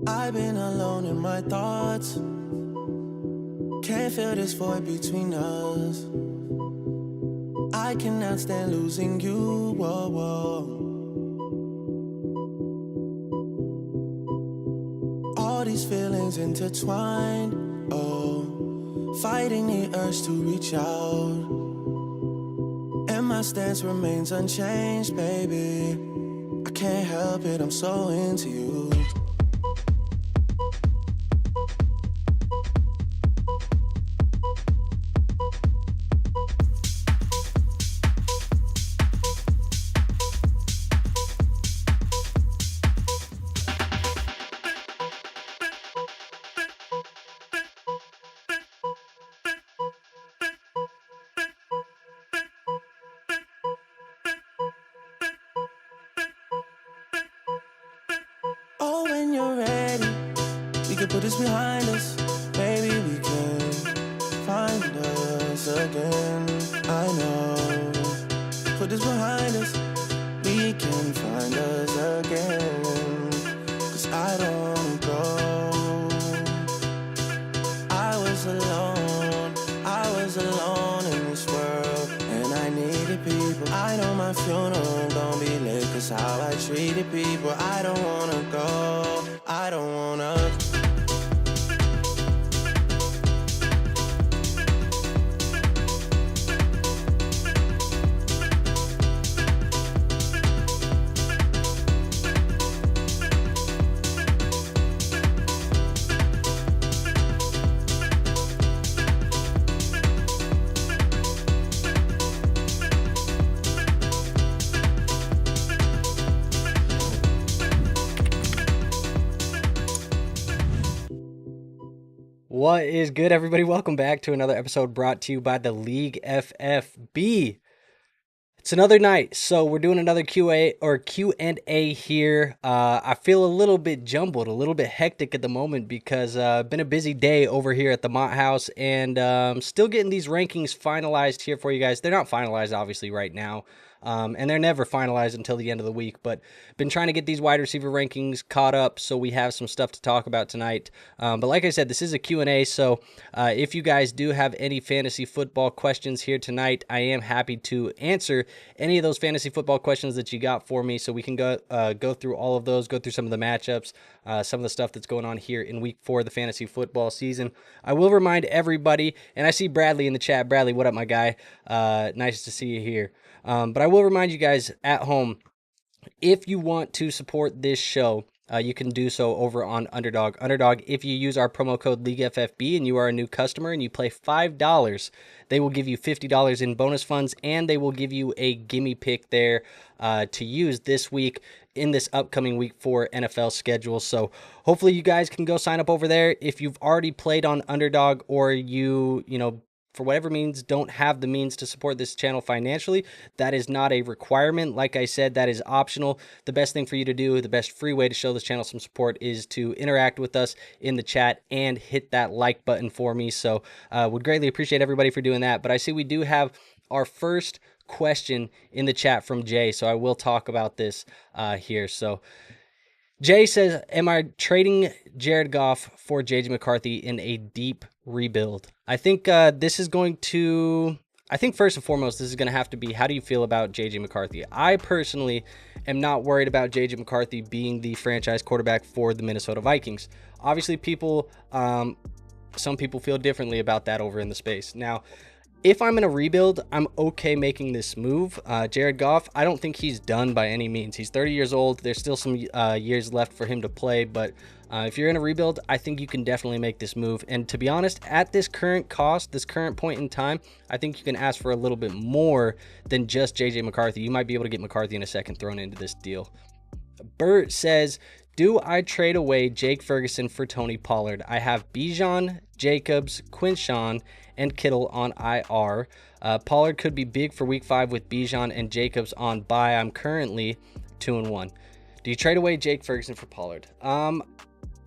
I've been alone in my thoughts. Can't feel this void between us. I cannot stand losing you. Whoa, whoa. All these feelings intertwined. Oh, fighting the urge to reach out. And my stance remains unchanged, baby. I can't help it, I'm so into you. Oh, when you're ready, we can put this behind us. Maybe we can find us again. I know, put this behind us. We can find us again. 'Cause I don't wanna go. I was alone in this world, and I needed people. I know my funeral gon' be lit, 'cause how I treated people. I don't wanna go, I don't wanna. What is good, everybody? Welcome back to another episode brought to you by the League FFB. It's another night, so we're doing another Q&A here. I feel a little bit jumbled, a little bit hectic at the moment because been a busy day over here at the Mott House, and still getting these rankings finalized here for you guys. They're not finalized, obviously, right now. And they're never finalized until the end of the week, but been trying to get these wide receiver rankings caught up so we have some stuff to talk about tonight. But like I said, this is a Q&A, so if you guys do have any fantasy football questions here tonight, I am happy to answer any of those fantasy football questions that you got for me, so we can go through all of those, go through some of the matchups, some of the stuff that's going on here in week 4 of the fantasy football season. I will remind everybody, and I see Bradley in the chat. Bradley, what up, my guy? Nice to see you here. But I will remind you guys at home, if you want to support this show, you can do so over on Underdog. Underdog, if you use our promo code LeagueFFB and you are a new customer and you play $5, they will give you $50 in bonus funds, and they will give you a gimme pick there to use this week in this upcoming week 4 NFL schedule. So hopefully you guys can go sign up over there. If you've already played on Underdog, or you know, for whatever means, don't have the means to support this channel financially, that is not a requirement. Like I said, that is optional. The best thing for you to do, the best free way to show this channel some support, is to interact with us in the chat and hit that like button for me. So would greatly appreciate everybody for doing that. But I see we do have our first question in the chat from Jay, so I will talk about this here. So Jay says, am I trading Jared Goff for JJ McCarthy in a deep rebuild? I think this is going to, I think first and foremost, this is going to have to be, how do you feel about JJ McCarthy? I personally am not worried about JJ McCarthy being the franchise quarterback for the Minnesota Vikings. Obviously, some people feel differently about that over in the space. Now, if I'm in a rebuild, I'm okay making this move. Jared Goff, I don't think he's done by any means. He's 30 years old. There's still some years left for him to play, but if you're in a rebuild, I think you can definitely make this move. And to be honest, at this current cost, this current point in time, I think you can ask for a little bit more than just JJ McCarthy. You might be able to get McCarthy in a second thrown into this deal. Bert says, do I trade away Jake Ferguson for Tony Pollard? I have Bijan, Jacobs, Quinshawn, and Kittle on IR. Pollard could be big for week 5 with Bijan and Jacobs on bye. I'm currently 2-1. Do you trade away Jake Ferguson for Pollard?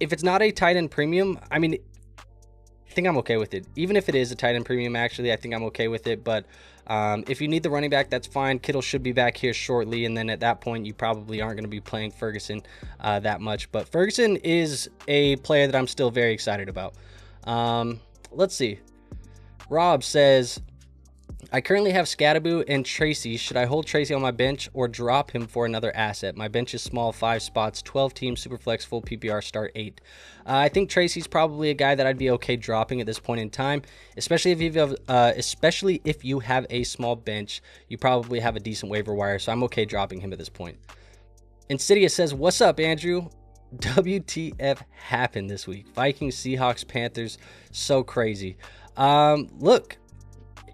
If it's not a tight end premium, I mean, I think I'm okay with it. Even if it is a tight end premium, actually, I think I'm okay with it. But If you need the running back, that's fine. Kittle should be back here shortly, and then at that point, you probably aren't going to be playing Ferguson that much. But Ferguson is a player that I'm still very excited about. Let's see. Rob says, I currently have Scadaboo and Tracy. Should I hold Tracy on my bench or drop him for another asset? My bench is small, 5 spots, 12 teams, super flex, full PPR, start 8. I think Tracy's probably a guy that I'd be okay dropping at this point in time, especially if you have a small bench. You probably have a decent waiver wire, so I'm okay dropping him at this point. Insidious says, what's up, Andrew? WTF happened this week? Vikings, Seahawks, Panthers, so crazy. Look,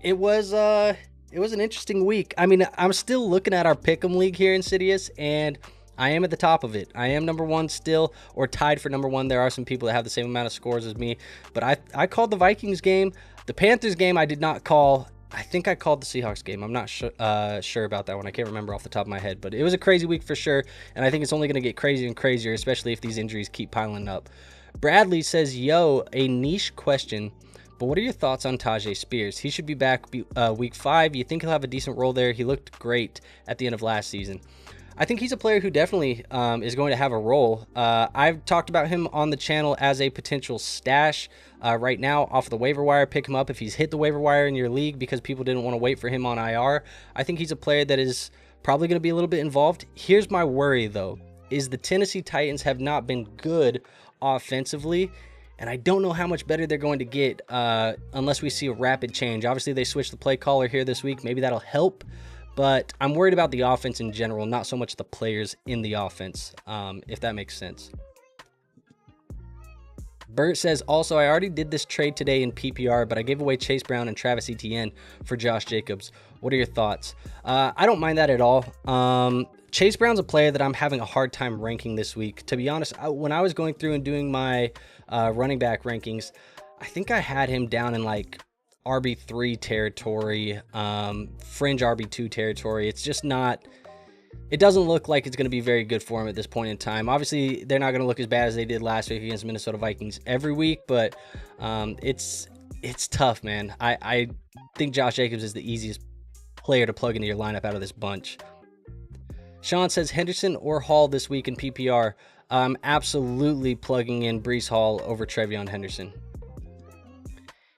it was an interesting week. I mean, I'm still looking at our Pick'em League here, Insidious, and I am at the top of it. I am number 1 still, or tied for number 1. There are some people that have the same amount of scores as me, but I called the Vikings game. The Panthers game I did not call. I think I called the Seahawks game. I'm not sure about that one. I can't remember off the top of my head, but it was a crazy week for sure, and I think it's only going to get crazier and crazier, especially if these injuries keep piling up. Bradley says, yo, a niche question, but what are your thoughts on Tajay Spears? He should be back week 5. You think he'll have a decent role there? He looked great at the end of last season. I think he's a player who definitely is going to have a role. I've talked about him on the channel as a potential stash right now off the waiver wire. Pick him up if he's hit the waiver wire in your league because people didn't want to wait for him on IR. I think he's a player that is probably going to be a little bit involved. Here's my worry, though, is the Tennessee Titans have not been good offensively, and I don't know how much better they're going to get unless we see a rapid change. Obviously, they switched the play caller here this week. Maybe that'll help, but I'm worried about the offense in general, not so much the players in the offense, if that makes sense. Bert says, also, I already did this trade today in PPR, but I gave away Chase Brown and Travis Etienne for Josh Jacobs. What are your thoughts? I don't mind that at all. Chase Brown's a player that I'm having a hard time ranking this week. To be honest, when I was going through and doing my running back rankings, I think I had him down in like RB3 territory, fringe RB2 territory. It's just not, it doesn't look like it's going to be very good for him at this point in time. Obviously, they're not going to look as bad as they did last week against Minnesota Vikings every week, but it's tough, man. I think Josh Jacobs is the easiest player to plug into your lineup out of this bunch. Sean says, Henderson or Hall this week in PPR. I'm absolutely plugging in Breece Hall over Trevion Henderson.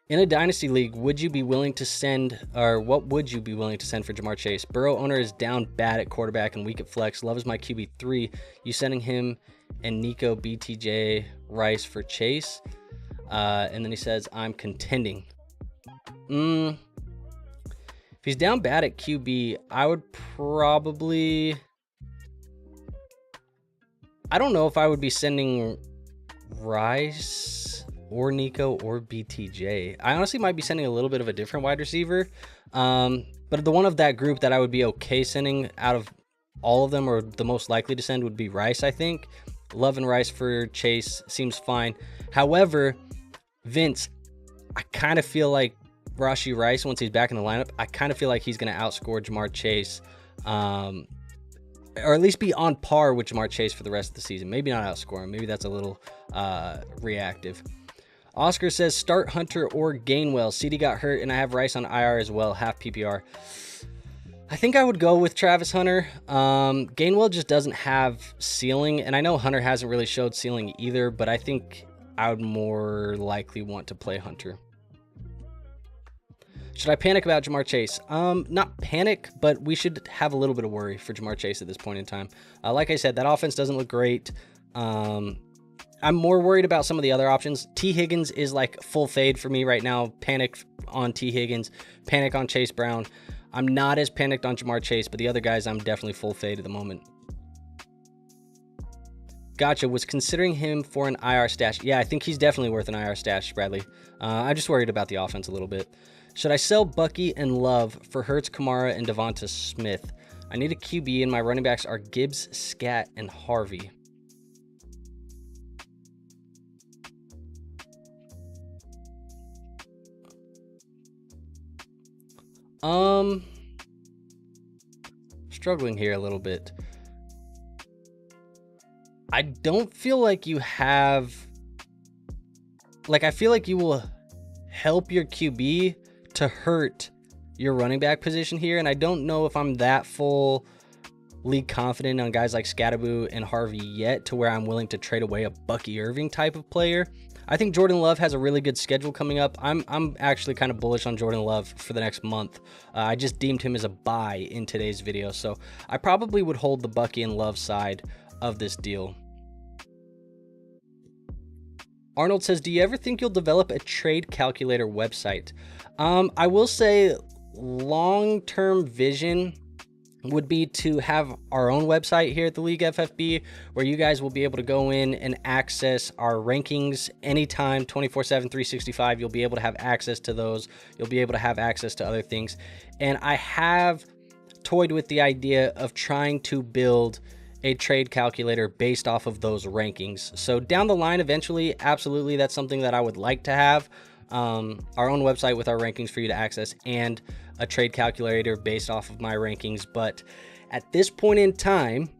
In a dynasty league, would you be willing to send, or what would you be willing to send for Jamar Chase? Burrow owner is down bad at quarterback and weak at flex. Love is my QB3. You sending him and Nico, BTJ, Rice for Chase? And then he says, I'm contending. If he's down bad at QB, I would probably, I don't know if I would be sending Rice or Nico or BTJ. I honestly might be sending a little bit of a different wide receiver. But the one of that group that I would be okay sending out of all of them, or the most likely to send, would be Rice, I think. Love and Rice for Chase seems fine. However, Vince, I kind of feel like Rashee Rice, once he's back in the lineup, I kind of feel like he's going to outscore Jamar Chase, or at least be on par with Jamar Chase for the rest of the season. Maybe not outscore him. Maybe that's a little reactive. Oscar says, start Hunter or Gainwell. CD got hurt, and I have Rice on IR as well, half PPR. I think I would go with Travis Hunter. Gainwell just doesn't have ceiling, and I know Hunter hasn't really showed ceiling either, but I think I would more likely want to play Hunter. Should I panic about Jamar Chase? Not panic, but we should have a little bit of worry for Jamar Chase at this point in time. Like I said, that offense doesn't look great. I'm more worried about some of the other options. T. Higgins is like full fade for me right now. Panic on T. Higgins, panic on Chase Brown. I'm not as panicked on Jamar Chase, but the other guys I'm definitely full fade at the moment. Gotcha. Was considering him for an IR stash. Yeah, I think he's definitely worth an IR stash, Bradley. I'm just worried about the offense a little bit. Should I sell Bucky and Love for Hurts, Kamara, and Devonta Smith? I need a QB, and my running backs are Gibbs, Scat, and Harvey. Struggling here a little bit. I don't feel like you have, like, I feel like you will help your QB to hurt your running back position here, and I don't know if I'm that fully confident on guys like Scatterboo and Harvey yet to where I'm willing to trade away a Bucky Irving type of player. I think Jordan Love has a really good schedule coming up. I'm actually kind of bullish on Jordan Love for the next month. I just deemed him as a buy in today's video, so I probably would hold the Bucky and Love side of this deal. Arnold says, do you ever think you'll develop a trade calculator website? I will say long-term vision would be to have our own website here at the League FFB, where you guys will be able to go in and access our rankings anytime, 24/7, 365. You'll be able to have access to those. You'll be able to have access to other things. And I have toyed with the idea of trying to build a trade calculator based off of those rankings. So down the line, eventually, absolutely, that's something that I would like to have. Our own website with our rankings for you to access, and a trade calculator based off of my rankings. But at this point in time,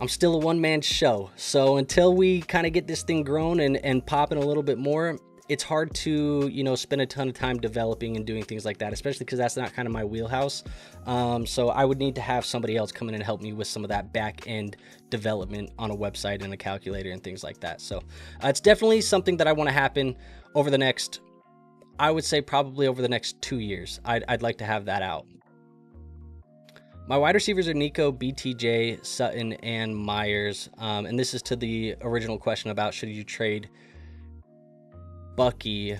I'm still a one-man show. So until we kind of get this thing grown and popping a little bit more, it's hard to, you know, spend a ton of time developing and doing things like that, especially because that's not kind of my wheelhouse. So I would need to have somebody else come in and help me with some of that back-end development on a website and a calculator and things like that. So it's definitely something that I want to happen over the next, I would say probably over the next 2 years. I'd like to have that out. My wide receivers are Nico, BTJ, Sutton, and Myers. And this is to the original question about should you trade Bucky.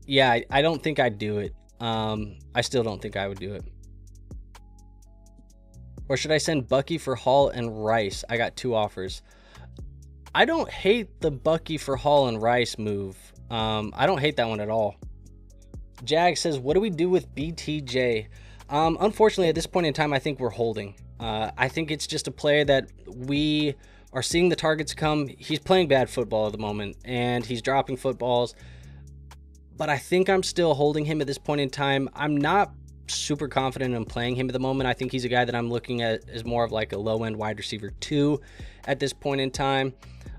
Yeah, I don't think I'd do it. I still don't think I would do it. Or should I send Bucky for Hall and Rice? I got 2 offers. I don't hate the Bucky for Hall and Rice move. I don't hate that one at all. Jag says, what do we do with BTJ? Unfortunately, at this point in time, I think we're holding. I think it's just a player that we are seeing the targets come. He's playing bad football at the moment, and he's dropping footballs. But I think I'm still holding him at this point in time. I'm not super confident in playing him at the moment. I think he's a guy that I'm looking at as more of like a low-end wide receiver 2 at this point in time.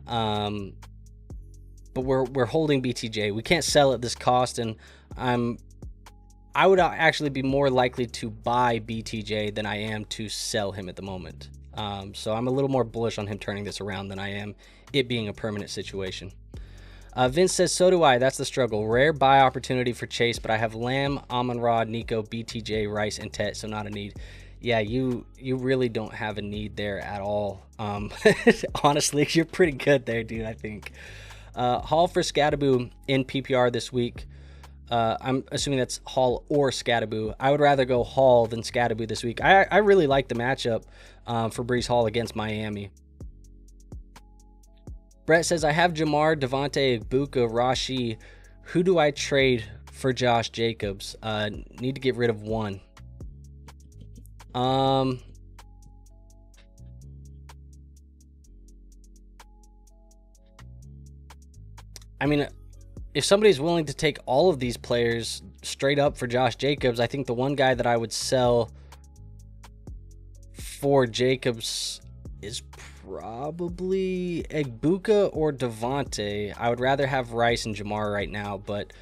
But we're holding BTJ. We can't sell at this cost, and I would actually be more likely to buy BTJ than I am to sell him at the moment. So I'm a little more bullish on him turning this around than I am it being a permanent situation. Vince says, so do I. That's the struggle. Rare buy opportunity for Chase, but I have Lamb, Amon-Ra, Nico, BTJ, Rice, and Tet, so not a need. Yeah, you really don't have a need there at all. Honestly, you're pretty good there, dude, I think. Hall for Scatterboo in PPR this week. I'm assuming that's Hall or Scatterboo. I would rather go Hall than Scatterboo this week. I really like the matchup for Breece Hall against Miami. Brett says, I have Jamar, Devontae, Ibuka, Rashi. Who do I trade for Josh Jacobs? Need to get rid of one. I mean, if somebody's willing to take all of these players straight up for Josh Jacobs, I think the one guy that I would sell for Jacobs is probably Ibuka or Devontae. I would rather have Rice and Jamar right now, but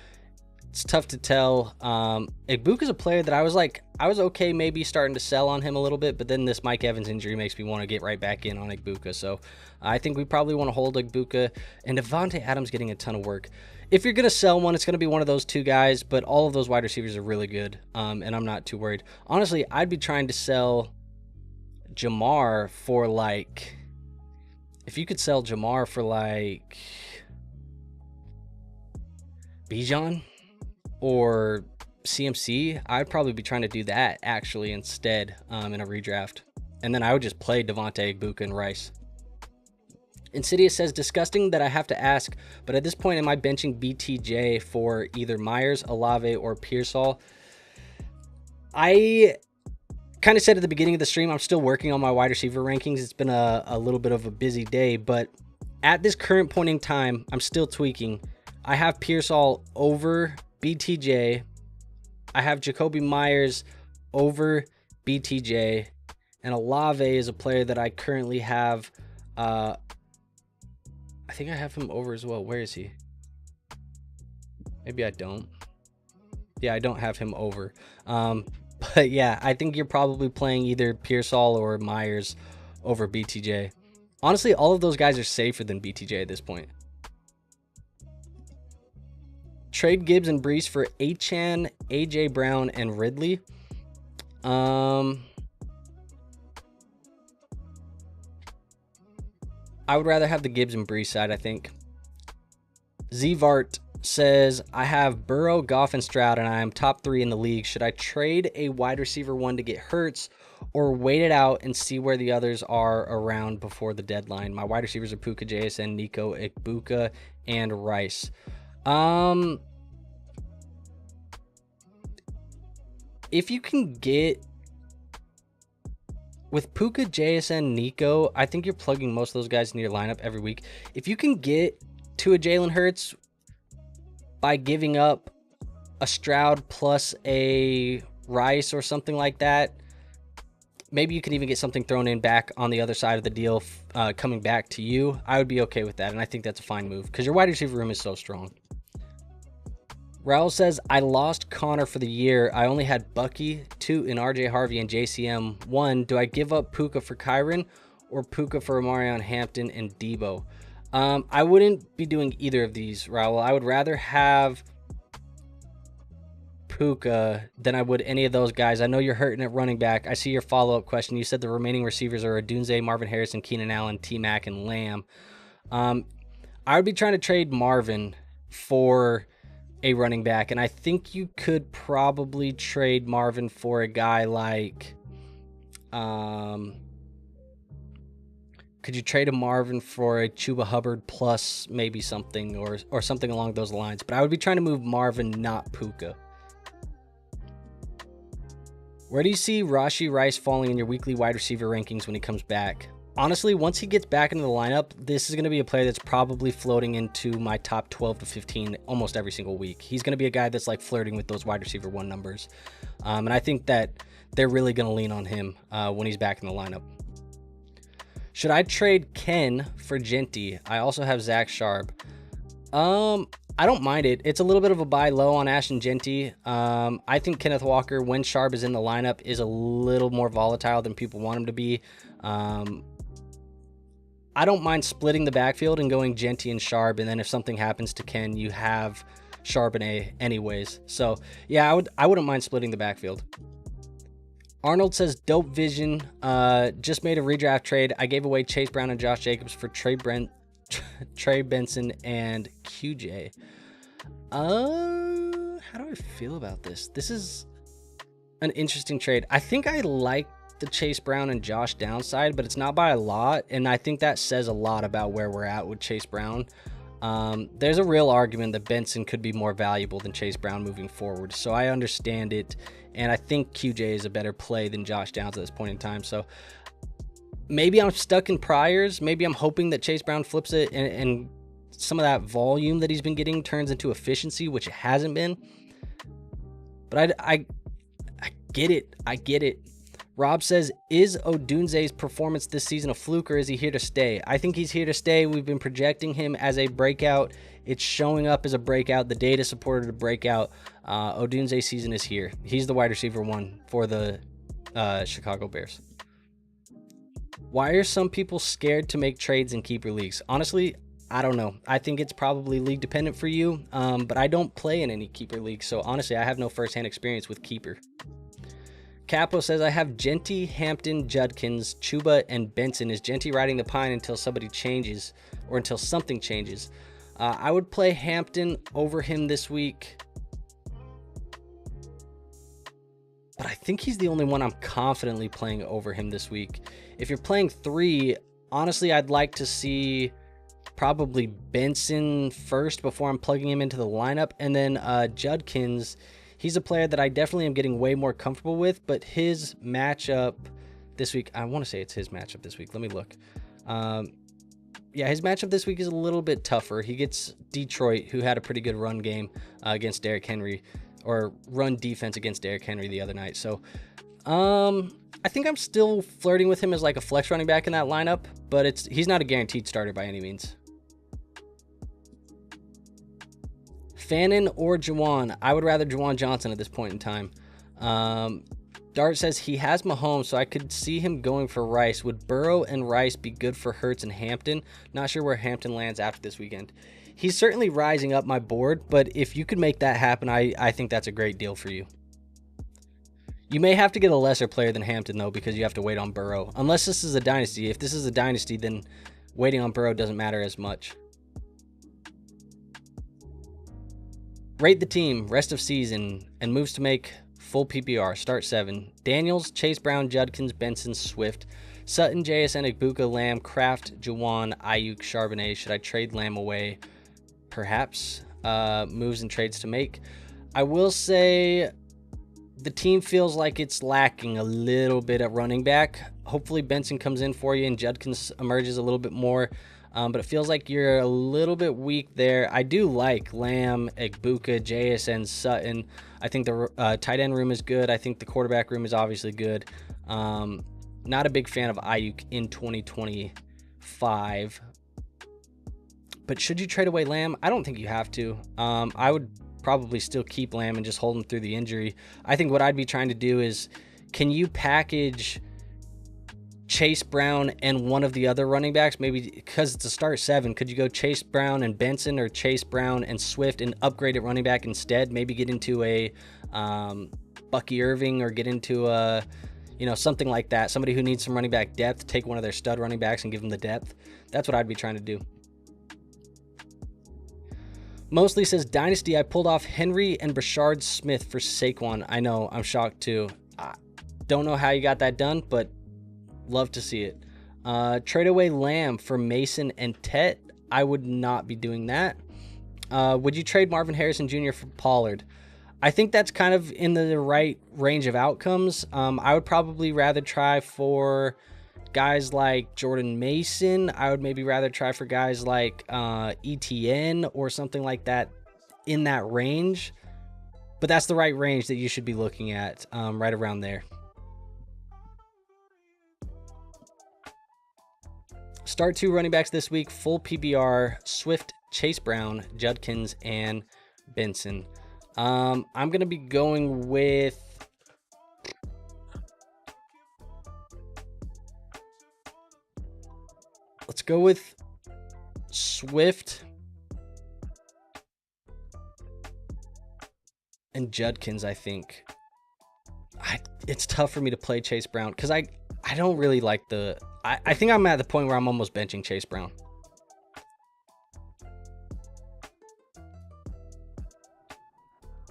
it's tough to tell. Ibuka's a player that I was okay maybe starting to sell on him a little bit, but then this Mike Evans injury makes me want to get right back in on Ibuka. So I think we probably want to hold Ibuka, and Devontae Adams getting a ton of work. If you're going to sell one, it's going to be one of those 2 guys, but all of those wide receivers are really good, and I'm not too worried. Honestly, I'd be trying to sell Jamar for like, if you could sell Jamar for like Bijan or CMC, I'd probably be trying to do that actually instead in a redraft. And then I would just play Devontae, Ibuka, and Rice. Insidious says, disgusting that I have to ask, but at this point, am I benching BTJ for either Myers, Olave, or Pearsall? I kind of said at the beginning of the stream, I'm still working on my wide receiver rankings. It's been a little bit of a busy day, but at this current point in time, I'm still tweaking. I have Pearsall over BTJ. I have Jacoby Myers over BTJ, and Olave is a player that I currently have. I think I have him over as well. Where is he? Maybe I don't. Yeah, I don't have him over. But yeah, I think you're probably playing either Pearsall or Myers over BTJ. Honestly, all of those guys are safer than BTJ at this point. Trade Gibbs and Brees for Achan, AJ Brown, and Ridley. I would rather have the Gibbs and Brees side, I think. Zvart says, I have Burrow, Goff, and Stroud, and I am top 3 in the league. Should I trade a wide receiver 1 to get Hurts, or wait it out and see where the others are around before the deadline? My wide receivers are Puka, JSN, Nico, Ikbuka, and Rice. If you can get with Puka, JSN, Nico, I think you're plugging most of those guys into your lineup every week. If you can get to a Jalen Hurts by giving up a Stroud plus a Rice or something like that, maybe you could even get something thrown in back on the other side of the deal coming back to you. I would be okay with that, and I think that's a fine move because your wide receiver room is so strong. Raul says, I lost Connor for the year. I only had Bucky, 2 in RJ Harvey and JCM. 1, do I give up Puka for Kyron or Puka for Amarion Hampton and Debo? I wouldn't be doing either of these, Raul. I would rather have Puka than I would any of those guys. I know you're hurting at running back. I see your follow-up question. You said the remaining receivers are Odunze, Marvin Harrison, Keenan Allen, T-Mac, and Lamb. I would be trying to trade Marvin for a running back, and I think you could probably trade Marvin for a guy like could you trade a Marvin for a Chuba Hubbard plus maybe something or something along those lines? But I would be trying to move Marvin, not Puka. Where do you see Rashee Rice falling in your weekly wide receiver rankings when he comes back? Honestly, once he gets back into the lineup, this is going to be a player that's probably floating into my top 12 to 15 almost every single week. He's going to be a guy that's like flirting with those wide receiver 1 numbers. And I think that they're really going to lean on him when he's back in the lineup. Should I trade Ken for Genty? I also have Zach Sharp. I don't mind it. It's a little bit of a buy low on Ashton Genty. I think Kenneth Walker, when Sharp is in the lineup, is a little more volatile than people want him to be. I don't mind splitting the backfield and going Genty and Sharp, and then if something happens to Ken, you have Sharp and A anyways. So yeah, I wouldn't mind splitting the backfield. Arnold says, dope vision. Just made a redraft trade. I gave away Chase Brown and Josh Jacobs for Trey Benson and QJ. How do I feel about this? This is an interesting trade. I think I like the Chase Brown and Josh downside, but it's not by a lot, and I think that says a lot about where we're at with Chase Brown. There's a real argument that Benson could be more valuable than Chase Brown moving forward, so I understand it, and I think QJ is a better play than Josh Downs at this point in time. So maybe I'm stuck in priors. Maybe I'm hoping that Chase Brown flips it and some of that volume that he's been getting turns into efficiency, which it hasn't been. But I get it. I get it. Rob says, is Odunze's performance this season a fluke, or is he here to stay? I think he's here to stay. We've been projecting him as a breakout. It's showing up as a breakout. The data supported a breakout. Odunze's season is here. He's the wide receiver 1 for the Chicago Bears. Why are some people scared to make trades in keeper leagues? Honestly, I don't know. I think it's probably league dependent for you, but I don't play in any keeper leagues, so honestly, I have no firsthand experience with keeper. Capo says, I have Genty, Hampton, Judkins, Chuba, and Benson. Is Genty riding the pine until somebody changes or until something changes? I would play Hampton over him this week, but I think he's the only one I'm confidently playing over him this week. If you're playing 3, honestly, I'd like to see probably Benson first before I'm plugging him into the lineup, and then Judkins. He's a player that I definitely am getting way more comfortable with, but his matchup this week, I want to say it's his matchup this week. Let me look. Yeah, his matchup this week is a little bit tougher. He gets Detroit, who had a pretty good run game against Derrick Henry, or run defense against Derrick Henry the other night. So I think I'm still flirting with him as like a flex running back in that lineup, but he's not a guaranteed starter by any means. Fannin or Juwan? I would rather Juwan Johnson at this point in time. Dart says he has Mahomes, so I could see him going for Rice. Would Burrow and Rice be good for Hurts and Hampton? Not sure where Hampton lands after this weekend. He's certainly rising up my board, but if you could make that happen, I think that's a great deal for you. You may have to get a lesser player than Hampton, though, because you have to wait on Burrow. Unless this is a dynasty. If this is a dynasty, then waiting on Burrow doesn't matter as much. Rate the team, rest of season, and moves to make full PPR. Start 7. Daniels, Chase Brown, Judkins, Benson, Swift, Sutton, JSN, Igbuka, Lamb, Kraft, Juwan, Ayuk, Charbonnet. Should I trade Lamb away? Perhaps. Moves and trades to make. I will say the team feels like it's lacking a little bit at running back. Hopefully Benson comes in for you and Judkins emerges a little bit more. But it feels like you're a little bit weak there. I do like Lamb, Igbuka, JSN, Sutton. I think the tight end room is good. I think the quarterback room is obviously good. Not a big fan of Ayuk in 2025. But should you trade away Lamb? I don't think you have to. I would probably still keep Lamb and just hold him through the injury. I think what I'd be trying to do is, can you package Chase Brown and one of the other running backs? Maybe because it's a start 7, could you go Chase Brown and Benson, or Chase Brown and Swift and upgrade at running back instead? Maybe get into a Bucky Irving, or get into a, something like that. Somebody who needs some running back depth, take one of their stud running backs and give them the depth. That's what I'd be trying to do. Mostly says, Dynasty, I pulled off Henry and Brashard Smith for Saquon. I know, I'm shocked too. I don't know how you got that done, but love to see it. Trade away Lamb for Mason and Tet. I would not be doing that. Would you trade Marvin Harrison Jr. for Pollard? I think that's kind of in the right range of outcomes. I would probably rather try for guys like Jordan Mason. I would maybe rather try for guys like ETN or something like that in that range. But that's the right range that you should be looking at, right around there. Start 2 running backs this week, full PPR, Swift, Chase Brown, Judkins, and Benson. I'm going to be going with let's go with Swift and Judkins, I think. It's tough for me to play Chase Brown because I don't really like the... I think I'm at the point where I'm almost benching Chase Brown.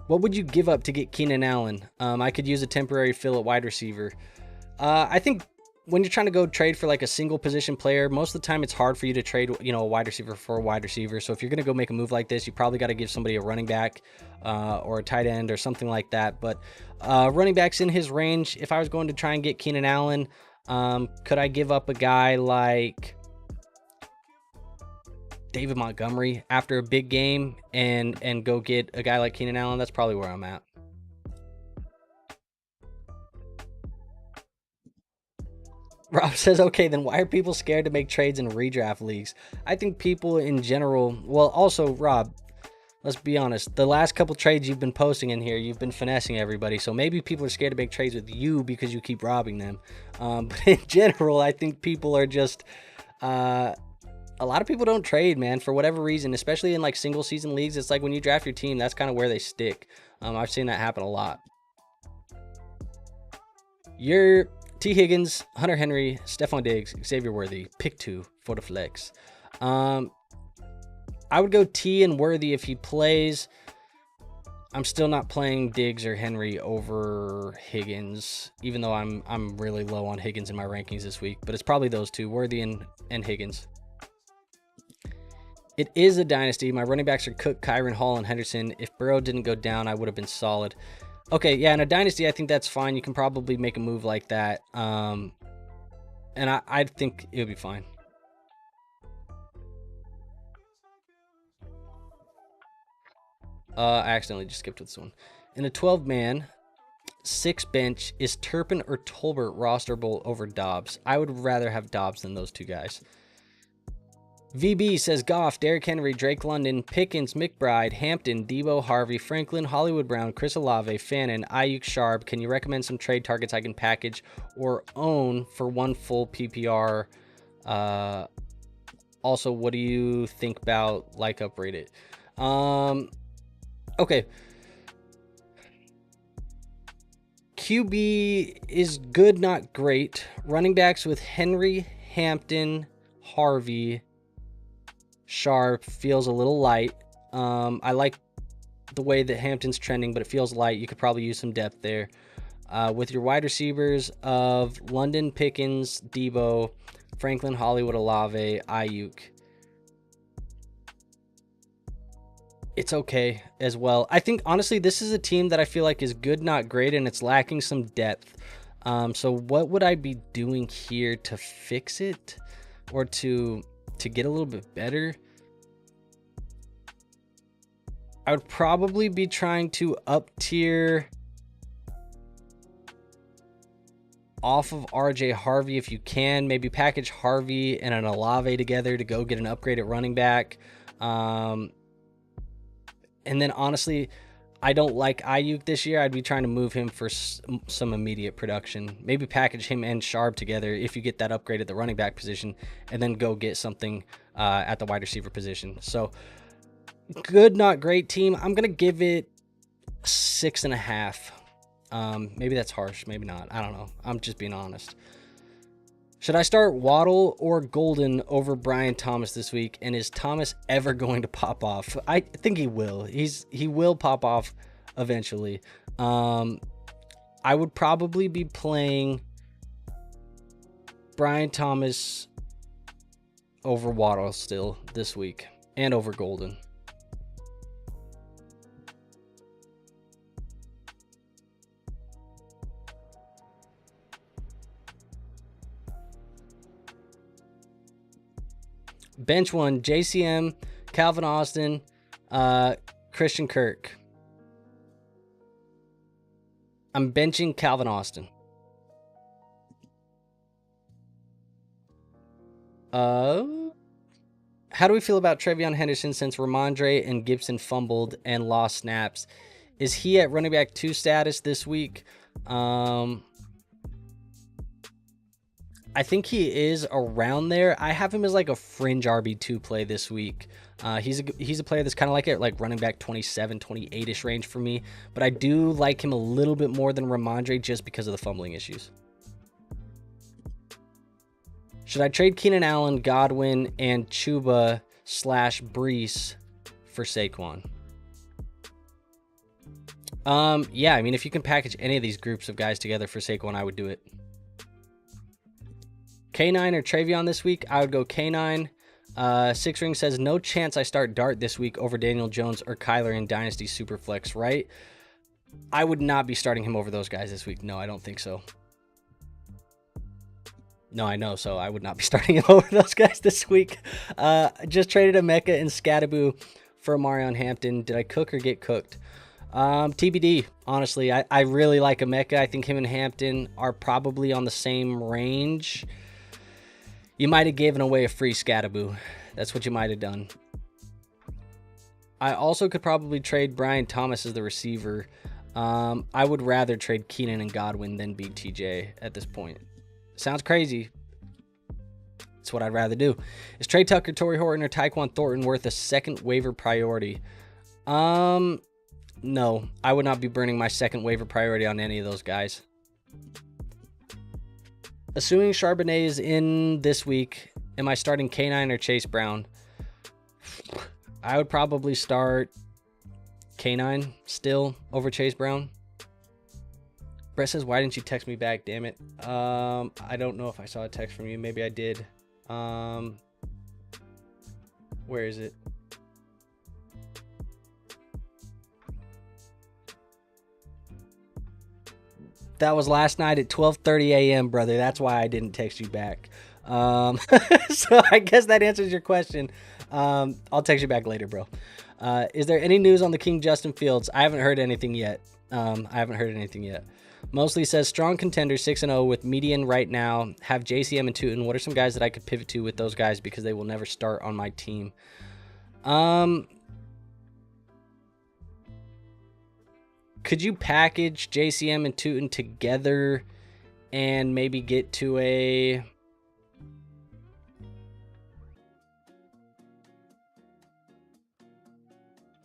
What would you give up to get Keenan Allen? I could use a temporary fill at wide receiver. I think when you're trying to go trade for like a single position player, most of the time it's hard for you to trade, a wide receiver for a wide receiver. So if you're going to go make a move like this, you probably got to give somebody a running back or a tight end or something like that. But running backs in his range, if I was going to try and get Keenan Allen, could I give up a guy like David Montgomery after a big game and go get a guy like Keenan Allen? That's probably where I'm at. Rob says, okay, then why are people scared to make trades in redraft leagues? I think people in general, well, also, Rob, let's be honest, the last couple trades you've been posting in here, you've been finessing everybody, so maybe people are scared to make trades with you because you keep robbing them. But in general, I think people are just, a lot of people don't trade, man, for whatever reason, especially in like single season leagues. It's like when you draft your team, that's kind of where they stick. I've seen that happen a lot. You're T. Higgins, Hunter Henry, Stephon Diggs, Xavier Worthy, pick 2 for the flex. I would go T and Worthy if he plays. I'm still not playing Diggs or Henry over Higgins, even though I'm really low on Higgins in my rankings this week. But it's probably those two, Worthy and Higgins. It is a dynasty. My running backs are Cook, Kyron, Hall, and Henderson. If Burrow didn't go down, I would have been solid. Okay, yeah, in a dynasty, I think that's fine. You can probably make a move like that. And I think it would be fine. I accidentally just skipped this one. In a 12-man, 6 bench, is Turpin or Tolbert rosterable over Dobbs? I would rather have Dobbs than those two guys. VB says Goff, Derrick Henry, Drake London, Pickens, McBride, Hampton, Debo, Harvey, Franklin, Hollywood Brown, Chris Olave, Fannin, Ayuk, Sharp. Can you recommend some trade targets I can package or own for one full PPR? Also, what do you think about like uprate it? Okay. QB is good, not great. Running backs with Henry, Hampton, Harvey, Sharp feels a little light. I like the way that Hampton's trending, but it feels light. You could probably use some depth there. With your wide receivers of London, Pickens, Debo, Franklin, Hollywood, Olave, Ayuk. It's okay as well. I think, honestly, this is a team that I feel like is good, not great, and it's lacking some depth. So what would I be doing here to fix it or to get a little bit better? I would probably be trying to up tier off of RJ Harvey if you can. Maybe package Harvey and an Olave together to go get an upgrade at running back. And then honestly, I don't like Ayuk this year. I'd be trying to move him for some immediate production. Maybe package him and Sharp together if you get that upgrade at the running back position, and then go get something at the wide receiver position. So good, not great team. I'm going to give it 6.5. Maybe that's harsh. Maybe not. I don't know. I'm just being honest. Should I start Waddle or Golden over Brian Thomas this week? And is Thomas ever going to pop off? I think he will. He will pop off eventually. I would probably be playing Brian Thomas over Waddle still this week and over Golden. Bench one, JCM, Calvin Austin, Christian Kirk. I'm benching Calvin Austin. How do we feel about Trevion Henderson since Ramondre and Gibson fumbled and lost snaps? Is he at running back 2 status this week? I think he is around there. I have him as like a fringe RB2 play this week. He's a player that's kind of like running back 27, 28-ish range for me. But I do like him a little bit more than Ramondre just because of the fumbling issues. Should I trade Keenan Allen, Godwin, and Chuba / Brees for Saquon? Yeah, I mean, if you can package any of these groups of guys together for Saquon, I would do it. K9 or Trevion this week? I would go K9. Six Ring says, no chance I start Dart this week over Daniel Jones or Kyler in Dynasty Superflex, right? I would not be starting him over those guys this week. No, I don't think so. No, I know, so I would not be starting him over those guys this week. Just traded a Mecca and Scattaboo for Marion Hampton. Did I cook or get cooked? TBD, honestly. I really like Emeka. I think him and Hampton are probably on the same range. You might have given away a free Scattaboo. That's what you might have done. I also could probably trade Brian Thomas as the receiver. I would rather trade Keenan and Godwin than BTJ at this point. Sounds crazy. It's what I'd rather do. Is Trey Tucker, Torrey Horton, or Tyquan Thornton worth a second waiver priority? No, I would not be burning my second waiver priority on any of those guys. Assuming Charbonnet is in this week, am I starting K9 or Chase Brown? I would probably start K9 still over Chase Brown. Brett says, why didn't you text me back? Damn it. I don't know if I saw a text from you. Maybe I did. Where is it? That was last night at 12:30 a.m., brother. That's why I didn't text you back. So I guess that answers your question. I'll text you back later, bro. Is there any news on the King Justin Fields? I haven't heard anything yet. Mostly says strong contender 6-0 with median right now. Have JCM and Tootin. What are some guys that I could pivot to with those guys because they will never start on my team? Could you package JCM and Tootin together and maybe get to a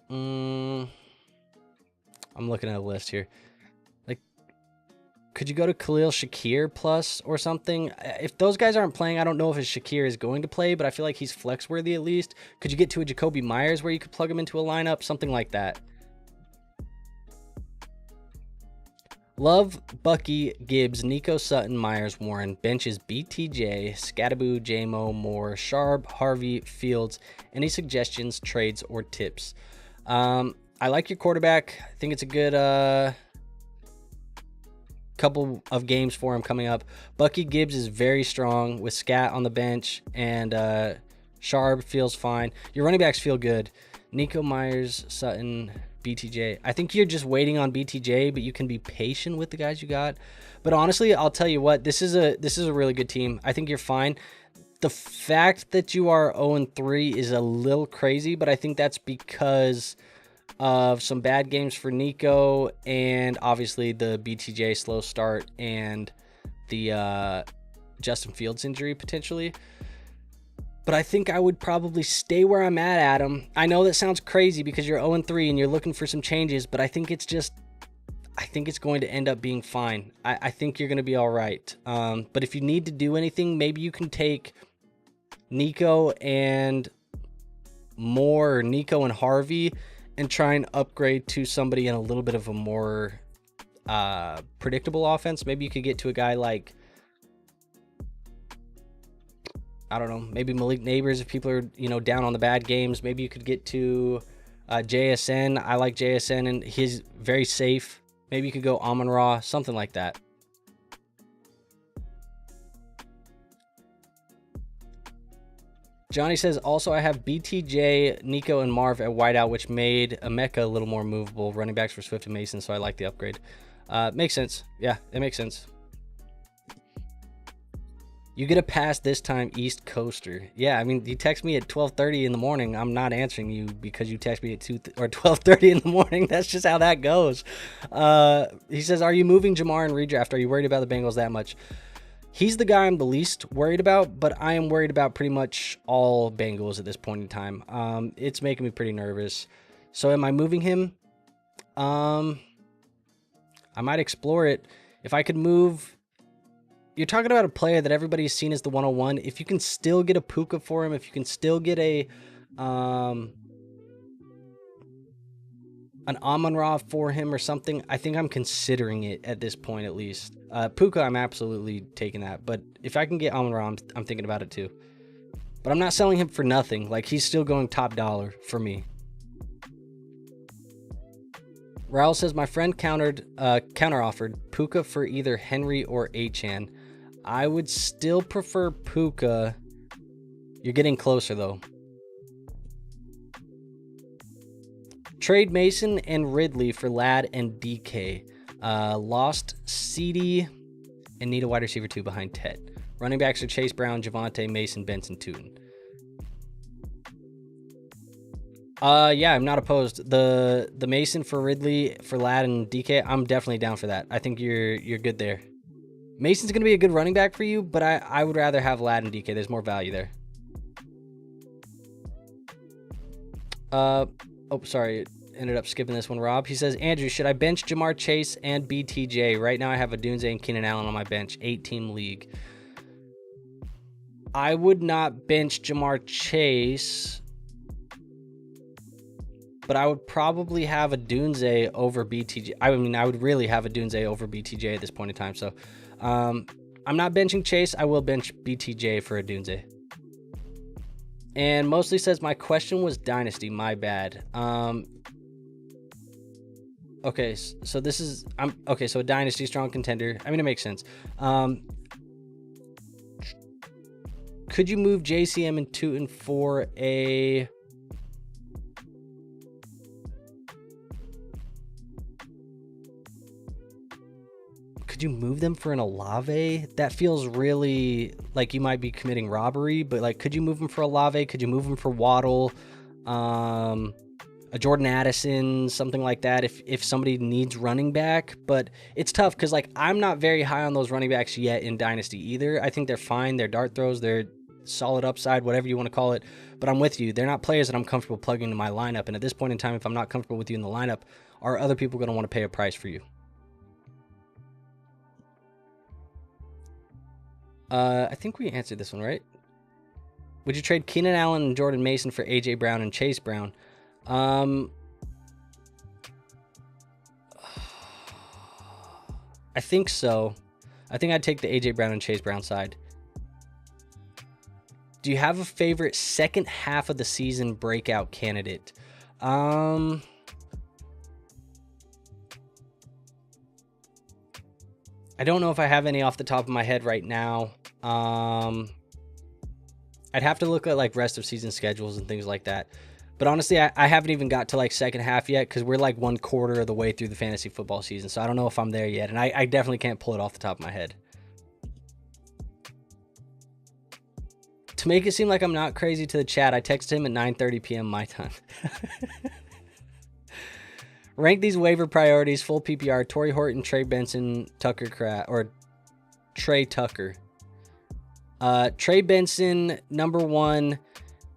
I'm looking at a list here. Like, could you go to Khalil Shakir plus or something? If those guys aren't playing, I don't know if Shakir is going to play, but I feel like he's flex worthy at least. Could you get to a Jacoby Myers where you could plug him into a lineup? Something like that. Love, Bucky, Gibbs, Nico, Sutton, Myers, Warren. Benches BTJ, Scattaboo, JMO, Moore, Sharp, Harvey, Fields. Any suggestions, trades, or tips? I like your quarterback. I think it's a good couple of games for him coming up. Bucky Gibbs is very strong with Scat on the bench, and Sharp feels fine. Your running backs feel good. Nico, Myers, Sutton, BTJ. I think you're just waiting on BTJ, but you can be patient with the guys you got. But honestly, I'll tell you what, this is a really good team. I think you're fine. The fact that you are 0-3 is a little crazy, but I think that's because of some bad games for Nico and obviously the BTJ slow start and the Justin Fields injury potentially. But I think I would probably stay where I'm at, Adam. I know that sounds crazy because you're 0-3 and you're looking for some changes, but I think it's going to end up being fine. I think you're going to be all right. But if you need to do anything, maybe you can take Nico and Moore or Nico and Harvey and try and upgrade to somebody in a little bit of a more predictable offense. Maybe you could get to a guy like, I don't know, maybe Malik Neighbors if people are, down on the bad games. Maybe you could get to JSN. I like JSN and he's very safe. Maybe you could go Amon-Ra, something like that. Johnny says, also, I have BTJ, Nico, and Marv at wideout, which made Emeka a little more movable. Running backs for Swift and Mason, so I like the upgrade. Makes sense. Yeah, it makes sense. You get a pass this time, East Coaster. Yeah, I mean, you text me at 12:30 in the morning. I'm not answering you because you text me at 12:30 in the morning. That's just how that goes. He says, are you moving Jamar in redraft? Are you worried about the Bengals that much? He's the guy I'm the least worried about, but I am worried about pretty much all Bengals at this point in time. It's making me pretty nervous. So am I moving him? I might explore it. If I could move... You're talking about a player that everybody's seen as the 101. If you can still get a Puka for him, if you can still get an Amon-Ra for him or something, I think I'm considering it at this point at least. Puka, I'm absolutely taking that. But if I can get Amon-Ra, I'm thinking about it too. But I'm not selling him for nothing. Like, he's still going top dollar for me. Raul says, my friend counter-offered Puka for either Henry or Achane. I would still prefer Puka. You're getting closer, though. Trade Mason and Ridley for Ladd and DK. Lost CD and need a wide receiver 2 behind Ted. Running backs are Chase Brown, Javonte, Mason, Benson, Tootin. Yeah, I'm not opposed. The Mason for Ridley, for Ladd and DK, I'm definitely down for that. I think you're good there. Mason's going to be a good running back for you, but I would rather have Ladd and DK. There's more value there. Oh, sorry. Ended up skipping this one, Rob. He says, Andrew, should I bench Jamar Chase and BTJ? Right now I have Adunze and Keenan Allen on my bench. 8-team league. I would not bench Jamar Chase, but I would probably have Adunze over BTJ. I mean, I would really have Adunze over BTJ at this point in time. So I'm not benching Chase. I will bench BTJ for Adunze. And mostly says, my question was Dynasty. My bad. Okay, so this is... okay, so a Dynasty, strong contender. I mean, it makes sense. Could you move JCM and Tootin for a... could you move them for an Olave? That feels really like you might be committing robbery, but like, could you move them for Olave? Could you move them for Waddle? A Jordan Addison, something like that, if somebody needs running back. But it's tough because, like, I'm not very high on those running backs yet in Dynasty either. I think they're fine. They're dart throws. They're solid upside, whatever you want to call it. But I'm with you. They're not players that I'm comfortable plugging into my lineup. And at this point in time, if I'm not comfortable with you in the lineup, are other people going to want to pay a price for you? I think we answered this one, right? Would you trade Keenan Allen and Jordan Mason for A.J. Brown and Chase Brown? I think so. I think I'd take the A.J. Brown and Chase Brown side. Do you have a favorite second half of the season breakout candidate? I don't know if I have any off the top of my head right now. I'd have to look at like rest of season schedules and things like that. But honestly, I haven't even got to like second half yet because we're like 1/4 of the way through the fantasy football season. So I don't know if I'm there yet. And I definitely can't pull it off the top of my head. To make it seem like I'm not crazy to the chat, I texted him at 9:30 p.m. my time. Rank these waiver priorities, full PPR, Torrey Horton, Trey Benson, Trey Tucker. Trey Benson, number one.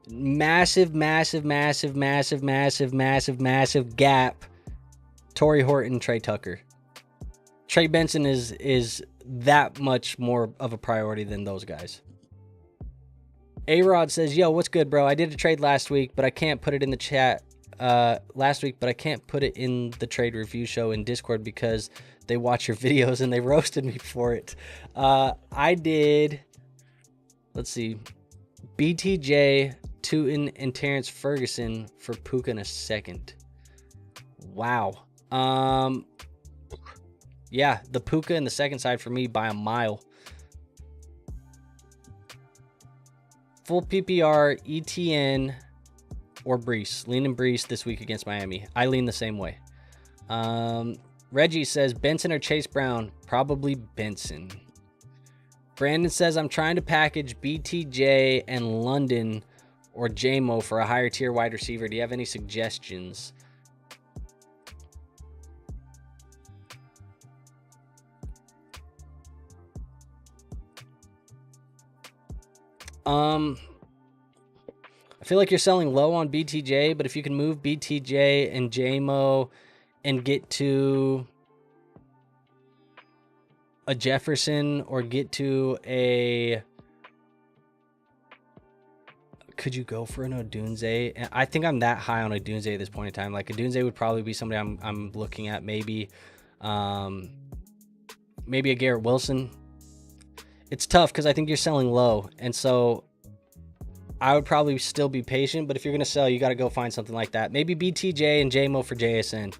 Massive gap. Torrey Horton, Trey Tucker. Trey Benson is that much more of a priority than those guys. A-Rod says, yo, what's good, bro? I did a trade last week, but I can't put it in the chat. But I can't put it in the trade review show in Discord because they watch your videos and they roasted me for it. I did, let's see, BTJ, Tootin, and Terrence Ferguson for Puka in a second. Wow. Yeah, the Puka in the second side for me by a mile. Full PPR, ETN, or Brees. Leaning Brees this week against Miami. I lean the same way. Reggie says, Benson or Chase Brown? Probably Benson. Brandon says, I'm trying to package BTJ and London or JMO for a higher tier wide receiver. Do you have any suggestions? I feel like you're selling low on BTJ, but if you can move BTJ and JMO and get to a Jefferson or get to a... Could you go for an Odunze? I think I'm that high on Odunze at this point in time. Like Odunze would probably be somebody I'm looking at. Maybe maybe a Garrett Wilson. It's tough because I think you're selling low, and so I would probably still be patient. But if you're gonna sell, you got to go find something like that. Maybe BTJ and JMO for JSN.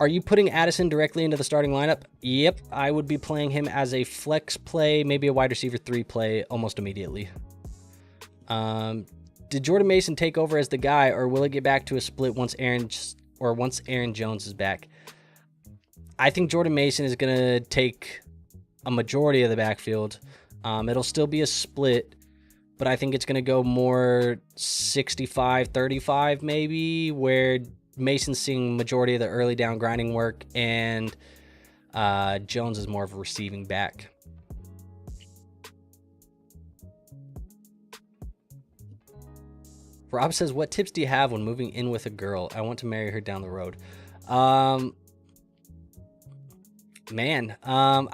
Are you putting Addison directly into the starting lineup? Yep, I would be playing him as a flex play, maybe a wide receiver 3 play almost immediately. Did Jordan Mason take over as the guy, or will it get back to a split once Aaron Jones is back? I think Jordan Mason is going to take a majority of the backfield. It'll still be a split, but I think it's going to go more 65-35 maybe, where Mason's seeing majority of the early down grinding work, and Jones is more of a receiving back. Rob says, what tips do you have when moving in with a girl? I want to marry her down the road. I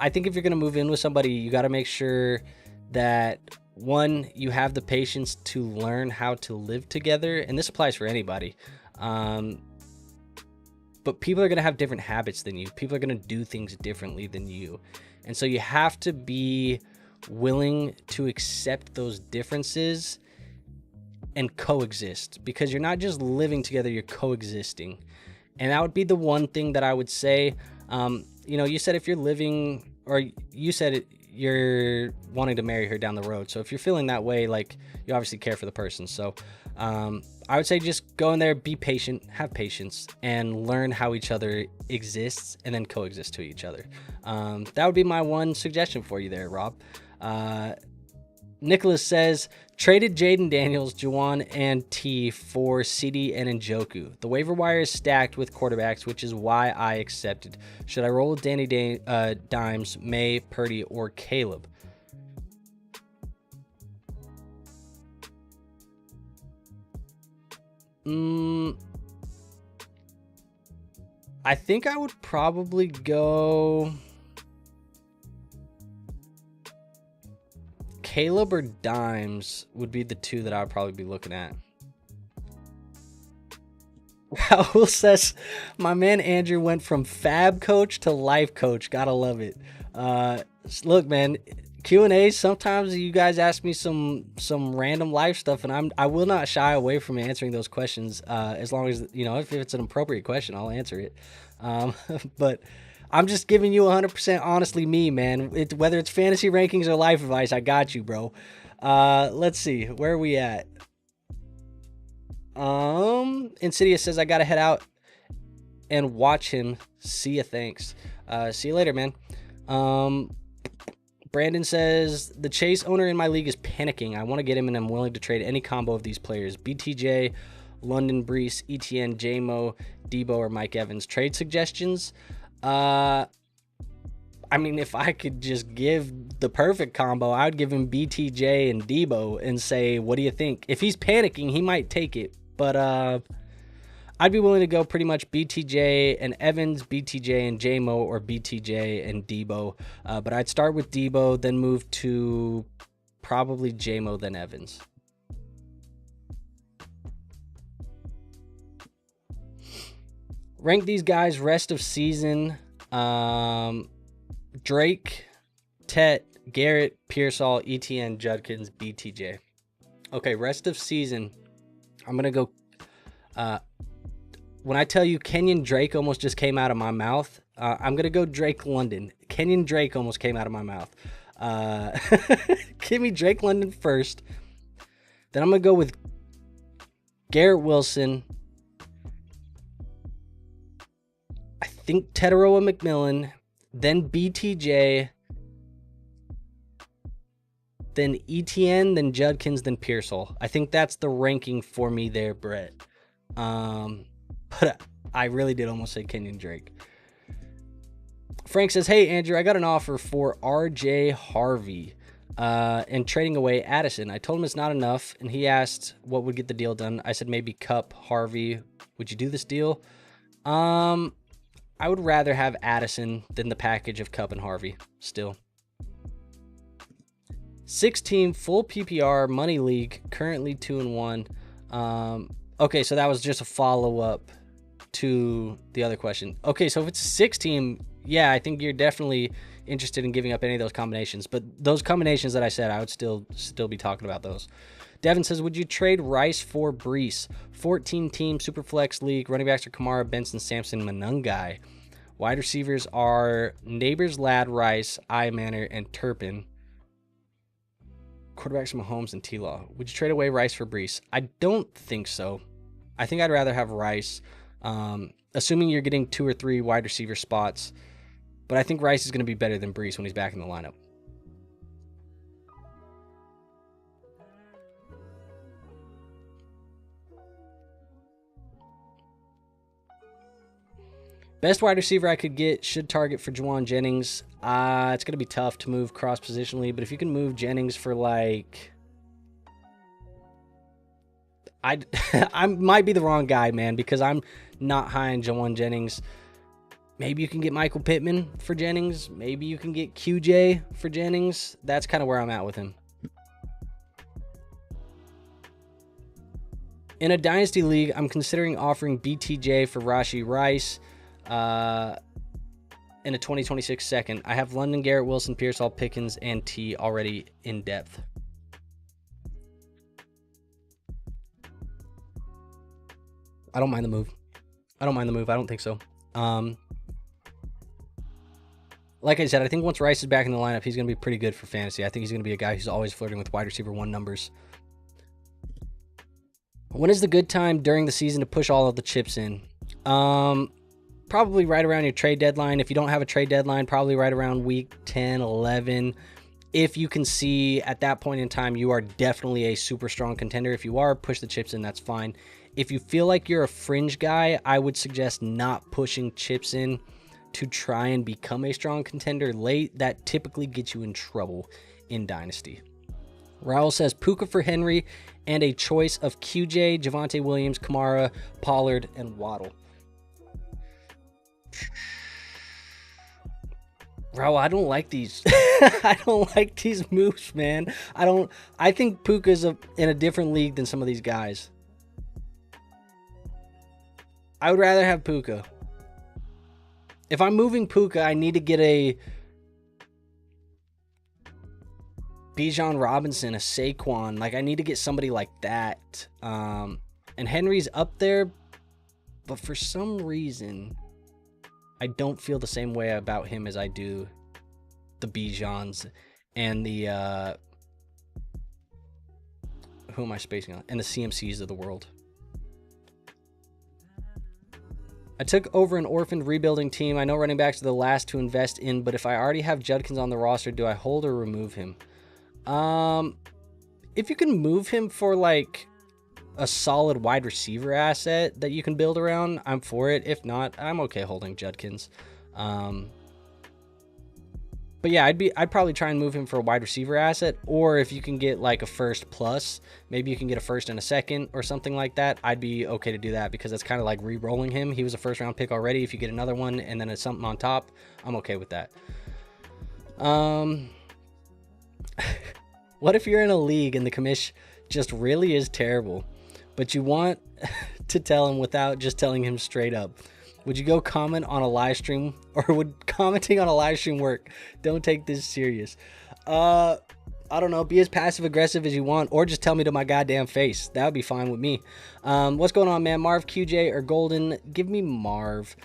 think if you're going to move in with somebody, you got to make sure that, one, you have the patience to learn how to live together. And this applies for anybody. But people are going to have different habits than you. People are going to do things differently than you. And so you have to be willing to accept those differences and coexist, because you're not just living together, you're coexisting. And that would be the one thing that I would say. You said if you're living, or you said you're wanting to marry her down the road. So if you're feeling that way, like, you obviously care for the person. So I would say just go in there, be patient, have patience, and learn how each other exists, and then coexist to each other. That would be my one suggestion for you there, Rob. Nicholas says, traded Jaden Daniels, Juwan, and T for CD and Njoku. The waiver wire is stacked with quarterbacks, which is why I accepted. Should I roll with Danny Dimes, May, Purdy, or Caleb? I think I would probably go Caleb or Dimes would be the two that I would probably be looking at. Raul says, my man Andrew went from fab coach to life coach. Gotta love it. Look, man, Q&A, sometimes you guys ask me some random life stuff, and I will not shy away from answering those questions, as long as, if it's an appropriate question, I'll answer it. But I'm just giving you 100% honestly me, man. Whether it's fantasy rankings or life advice, I got you, bro. Let's see, where are we at? Insidious says, I gotta head out and watch him. See ya, thanks. See you later, man. Brandon says, the Chase owner in my league is panicking. I want to get him, and I'm willing to trade any combo of these players. BTJ, London Brees, ETN, JMO, Debo, or Mike Evans. Trade suggestions? I mean, if I could just give the perfect combo, I would give him BTJ and Debo and say, what do you think? If he's panicking, he might take it. But I'd be willing to go pretty much BTJ and Evans, BTJ and JMO, or BTJ and Debo. But I'd start with Debo, then move to probably JMO, then Evans. Rank these guys rest of season. Drake, Tet, Garrett, Pearsall, ETN, Judkins, BTJ. Okay, rest of season. I'm going to go... when I tell you Kenyon Drake almost just came out of my mouth, I'm going to go Drake London. Kenyon Drake almost came out of my mouth. Give me Drake London first. Then I'm going to go with Garrett Wilson. I think Teteroa McMillan. Then BTJ. Then ETN. Then Judkins. Then Pearsall. I think that's the ranking for me there, Brett. But I really did almost say Kenyon Drake. Frank says, hey, Andrew, I got an offer for RJ Harvey and trading away Addison. I told him it's not enough, and he asked what would get the deal done. I said maybe Cup, Harvey. Would you do this deal? I would rather have Addison than the package of Cup and Harvey still. 6-team, full PPR, money league, currently 2-1. Okay, so that was just a follow-up to the other question. Okay, so if it's a 6-team, yeah, I think you're definitely interested in giving up any of those combinations. But those combinations that I said, I would still be talking about those. Devin says, would you trade Rice for Brees? 14-team Superflex League. Running backs are Kamara, Benson, Sampson, Manungai. Wide receivers are Neighbors, Ladd, Rice, Manor, and Turpin. Quarterbacks are Mahomes and T-Law. Would you trade away Rice for Brees? I don't think so. I think I'd rather have Rice, assuming you're getting 2 or 3 wide receiver spots. But I think Rice is going to be better than Brees when he's back in the lineup. Best wide receiver I could get should target for Juwan Jennings. It's going to be tough to move cross-positionally, but if you can move Jennings for like... I might be the wrong guy, man, because I'm not high on Juwan Jennings. Maybe you can get Michael Pittman for Jennings. Maybe you can get QJ for Jennings. That's kind of where I'm at with him. In a Dynasty League, I'm considering offering BTJ for Rashee Rice in a 2026 second. I have London, Garrett Wilson, Pearsall, Pickens, and T already in depth. I don't mind the move. I don't think so. Like I said, I think once Rice is back in the lineup, he's going to be pretty good for fantasy. I think he's going to be a guy who's always flirting with wide receiver 1 numbers. When is the good time during the season to push all of the chips in? Probably right around your trade deadline. If you don't have a trade deadline, probably right around week 10, 11. If you can see at that point in time you are definitely a super strong contender. If you are, push the chips in, that's fine. If you feel like you're a fringe guy, I would suggest not pushing chips in to try and become a strong contender late. That typically gets you in trouble in Dynasty. Raul says Puka for Henry and a choice of QJ, Javonte Williams, Kamara, Pollard, and Waddle. Raul, I don't like these. I don't like these moves, man. I think Puka's in a different league than some of these guys. I would rather have Puka. If I'm moving Puka, I need to get a Bijan Robinson, a Saquon. Like, I need to get somebody like that. And Henry's up there, but for some reason, I don't feel the same way about him as I do the Bijans and the who am I spacing on? And the CMCs of the world. I took over an orphaned rebuilding team. I know running backs are the last to invest in, but if I already have Judkins on the roster, do I hold or remove him? If you can move him for like a solid wide receiver asset that you can build around, I'm for it. If not, I'm okay holding Judkins. But yeah, I'd probably try and move him for a wide receiver asset, or if you can get like a first plus, maybe you can get a first and a second or something like that. I'd be okay to do that because that's kind of like re-rolling him. He was a first round pick already. If you get another one and then it's something on top, I'm okay with that. What if you're in a league and the commish just really is terrible, but you want to tell him without just telling him straight up? Would you go comment on a live stream, or would commenting on a live stream work? Don't take this serious. I don't know. Be as passive aggressive as you want, or just tell me to my goddamn face. That would be fine with me. What's going on, man? Marv, QJ, or Golden? Give me Marv.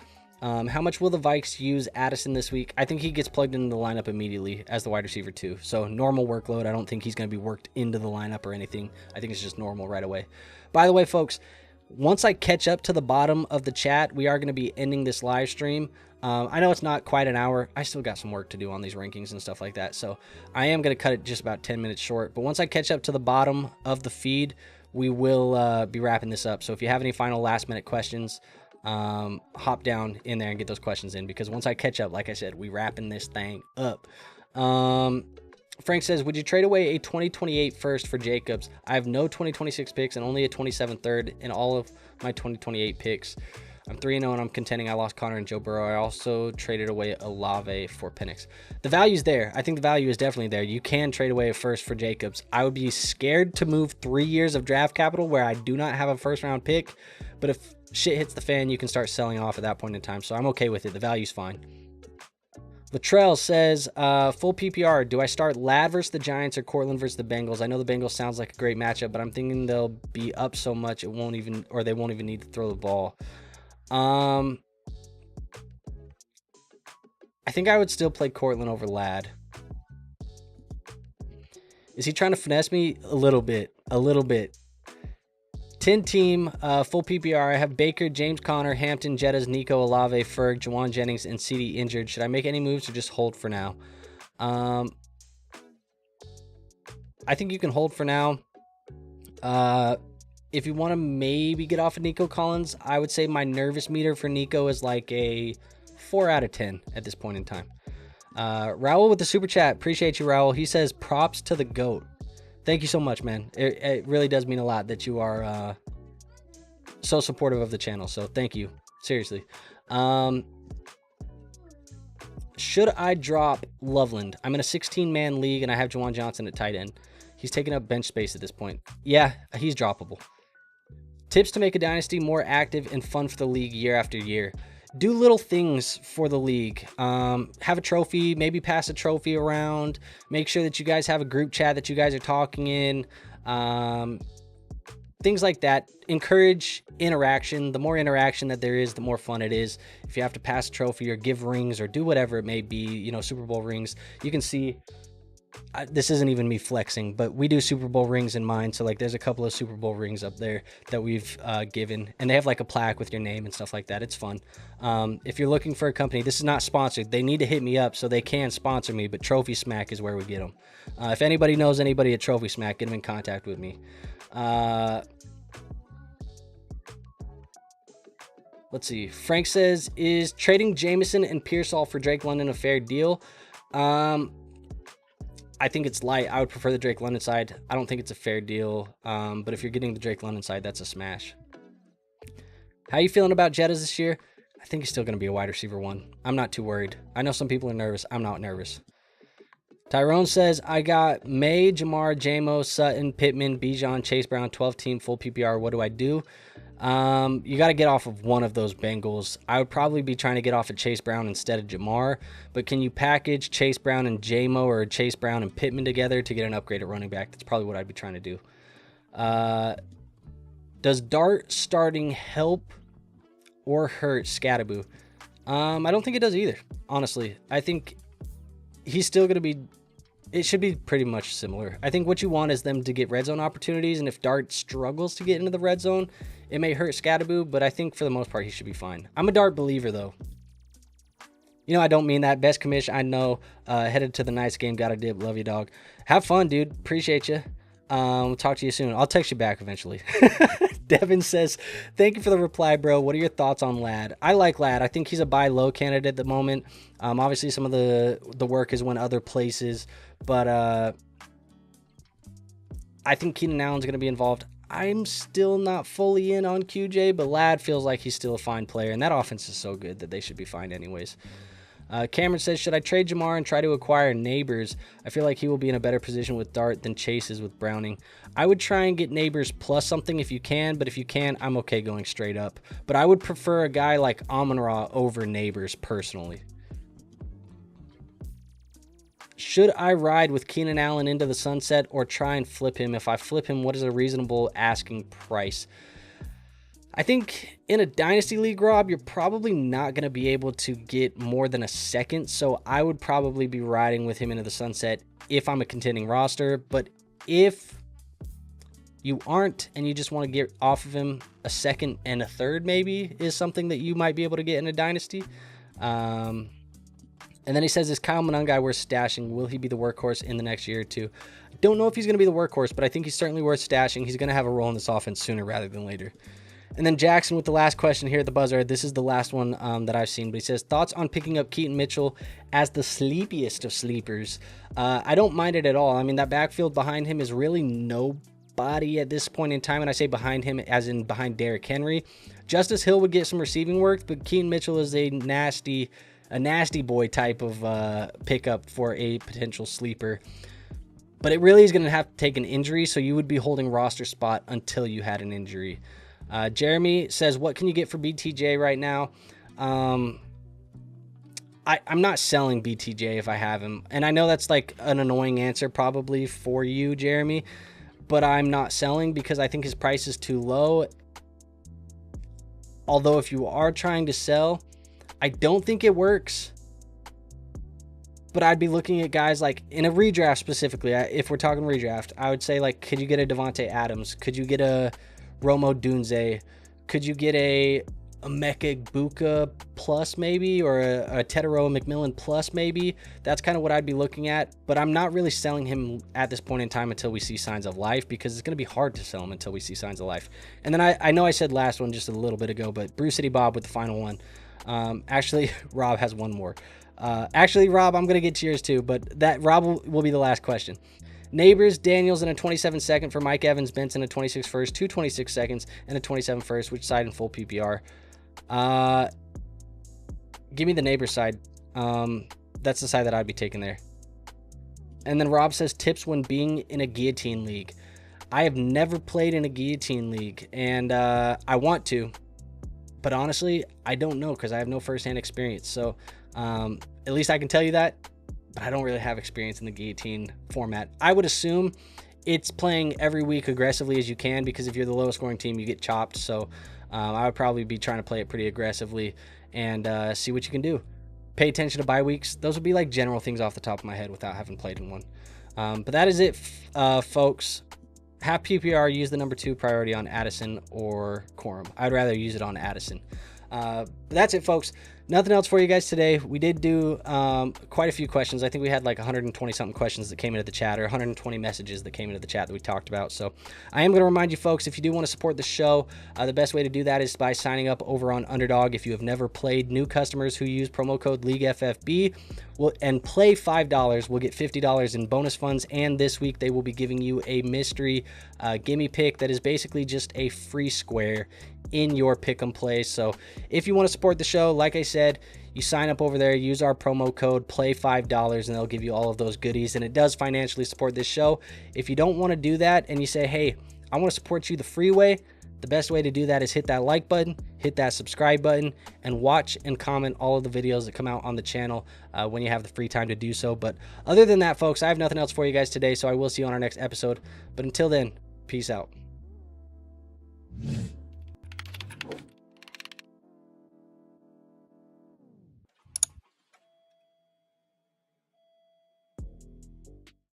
How much will the Vikes use Addison this week? I think he gets plugged into the lineup immediately as the wide receiver too. So normal workload. I don't think he's going to be worked into the lineup or anything. I think it's just normal right away. By the way, folks, once I catch up to the bottom of the chat, we are going to be ending this live stream. I know it's not quite an hour. I still got some work to do on these rankings and stuff like that. So I am going to cut it just about 10 minutes short. But once I catch up to the bottom of the feed, we will be wrapping this up. So if you have any final last minute questions, hop down in there and get those questions in, because once I catch up, like I said, we wrapping this thing up. Frank says, would you trade away a 2028 first for Jacobs? I have no 2026 picks and only a 27 third in all of my 2028 picks. I'm 3-0 and I'm contending. I lost Connor and Joe Burrow. I also traded away Olave for Penix. The value's there. I think the value is definitely there. You can trade away a first for Jacobs. I would be scared to move 3 years of draft capital where I do not have a first round pick, but if shit hits the fan, you can start selling off at that point in time. So I'm okay with it. The value's fine. Latrell says, full PPR, do I start Ladd versus the Giants or Cortland versus the Bengals? I know the Bengals sounds like a great matchup, but I'm thinking they'll be up so much they won't even need to throw the ball. I think I would still play Cortland over Ladd. Is he trying to finesse me? A little bit. 10 team, full PPR. I have Baker, James Conner, Hampton, Jettas, Nico, Olave, Ferg, Jawan Jennings, and CD injured. Should I make any moves or just hold for now? I think you can hold for now. If you want to maybe get off of Nico Collins, I would say my nervous meter for Nico is like a 4 out of 10 at this point in time. Raul with the super chat. Appreciate you, Raul. He says, props to the GOAT. Thank you so much, man. It really does mean a lot that you are so supportive of the channel. So thank you. Seriously. Should I drop Loveland? I'm in a 16-man league, and I have Juwan Johnson at tight end. He's taking up bench space at this point. Yeah, he's droppable. Tips to make a dynasty more active and fun for the league year after year. Do little things for the league. Have a trophy, maybe pass a trophy around. Make sure that you guys have a group chat that you guys are talking in. Things like that. Encourage interaction. The more interaction that there is, the more fun it is. If you have to pass a trophy or give rings or do whatever it may be, you know, Super Bowl rings, you can see this isn't even me flexing, but we do Super Bowl rings in mine. So like there's a couple of Super Bowl rings up there that we've given, and they have like a plaque with your name and stuff like that. It's fun. If you're looking for a company, this is not sponsored. They need to hit me up so they can sponsor me, but Trophy Smack is where we get them. If anybody knows anybody at Trophy Smack, get them in contact with me. Let's see. Frank says, is trading Jameson and Pearsall for Drake London a fair deal? I think it's light. I would prefer the Drake London side. I don't think it's a fair deal. But if you're getting the Drake London side, that's a smash. How you feeling about Jettas this year? I think he's still going to be a wide receiver 1. I'm not too worried. I know some people are nervous. I'm not nervous. Tyrone says, I got May, Jamar, Jamo, Sutton, Pittman, Bijan, Chase Brown, 12-team, full PPR. What do I do? You got to get off of one of those Bengals. I would probably be trying to get off of Chase Brown instead of Jamar, but can you package Chase Brown and Jamo or Chase Brown and Pittman together to get an upgrade at running back? That's probably what I'd be trying to do. Does Dart starting help or hurt Scatterboo? I don't think it does either, honestly. I think he's still going to be... It should be pretty much similar. I think what you want is them to get red zone opportunities, and if Dart struggles to get into the red zone, it may hurt Scatterboo, but I think for the most part, he should be fine. I'm a Dart believer, though. You know, I don't mean that. Best commish, I know. Headed to the nice game. Got a dip. Love you, dog. Have fun, dude. Appreciate you. We'll talk to you soon. I'll text you back eventually. Devin says, thank you for the reply, bro. What are your thoughts on Ladd? I like Ladd. I think he's a buy low candidate at the moment. Obviously, some of the work has went other places, but I think Keenan Allen's going to be involved. I'm still not fully in on QJ, but Ladd feels like he's still a fine player, and that offense is so good that they should be fine anyways. Cameron says, should I trade Jamar and try to acquire Neighbors? I feel like he will be in a better position with Dart than Chase is with Browning. I would try and get Neighbors plus something if you can, but if you can, I'm okay going straight up. But I would prefer a guy like Amon-Ra over Neighbors personally. Should I ride with Keenan Allen into the sunset or try and flip him? If I flip him, what is a reasonable asking price? I think in a Dynasty League, Rob, you're probably not going to be able to get more than a second. So I would probably be riding with him into the sunset if I'm a contending roster. But if you aren't and you just want to get off of him, a second and a third maybe is something that you might be able to get in a Dynasty. And then he says, is Kyle Monangai worth stashing? Will he be the workhorse in the next year or two? I don't know if he's going to be the workhorse, but I think he's certainly worth stashing. He's going to have a role in this offense sooner rather than later. And then Jackson with the last question here at the buzzer. This is the last one that I've seen, but he says, thoughts on picking up Keaton Mitchell as the sleepiest of sleepers? I don't mind it at all. I mean, that backfield behind him is really nobody at this point in time, and I say behind him as in behind Derrick Henry. Justice Hill would get some receiving work, but Keaton Mitchell is a nasty boy type of pickup for a potential sleeper. But it really is going to have to take an injury, so you would be holding roster spot until you had an injury. Jeremy says, what can you get for BTJ right now? I'm not selling BTJ if I have him. And I know that's like an annoying answer probably for you, Jeremy, but I'm not selling because I think his price is too low. Although if you are trying to sell, I don't think it works. But I'd be looking at guys like in a redraft specifically. If we're talking redraft, I would say like, could you get a Devontae Adams? Could you get a Romo Dunze? Could you get a Emeka Egbuka plus maybe, or a Teteroa McMillan plus maybe? That's kind of what I'd be looking at, but I'm not really selling him at this point in time until we see signs of life, because it's going to be hard to sell him until we see signs of life. And then I know I said last one just a little bit ago, but Brew City Bob with the final one. Actually, Rob has one more. Actually, Rob, I'm going to get to yours too, but that Rob will be the last question. Neighbors, Daniels, and a 27 second for Mike Evans, Benson, a 26 first, 2 26 seconds, and a 27 first, which side in full PPR? Give me the Neighbors side. That's the side that I'd be taking there. And then Rob says, tips when being in a guillotine league. I have never played in a guillotine league, and I want to, but honestly, I don't know because I have no firsthand experience. So at least I can tell you that. But I don't really have experience in the guillotine format. I would assume it's playing every week aggressively as you can, because if you're the lowest scoring team, you get chopped. So I would probably be trying to play it pretty aggressively and see what you can do. Pay attention to bye weeks. Those would be like general things off the top of my head without having played in one. But that is it, folks. Half PPR, use the number 2 priority on Addison or Quorum. I'd rather use it on Addison. But that's it, folks. Nothing else for you guys today. We did do quite a few questions. I think we had like 120 something questions that came into the chat, or 120 messages that came into the chat that we talked about. So I am going to remind you folks, if you do want to support the show, the best way to do that is by signing up over on Underdog. If you have never played, new customers who use promo code LEAGUEFFB and play $5 will get $50 in bonus funds. And this week they will be giving you a mystery gimme pick that is basically just a free square in your pick 'em play. So if you want to support the show, like I said, you sign up over there, use our promo code, play $5, and they'll give you all of those goodies, and it does financially support this show. If you don't want to do that and you say, hey, I want to support you the free way, the best way to do that is hit that like button, hit that subscribe button, and watch and comment all of the videos that come out on the channel when you have the free time to do so. But other than that, folks, I have nothing else for you guys today, so I will see you on our next episode. But until then, peace out.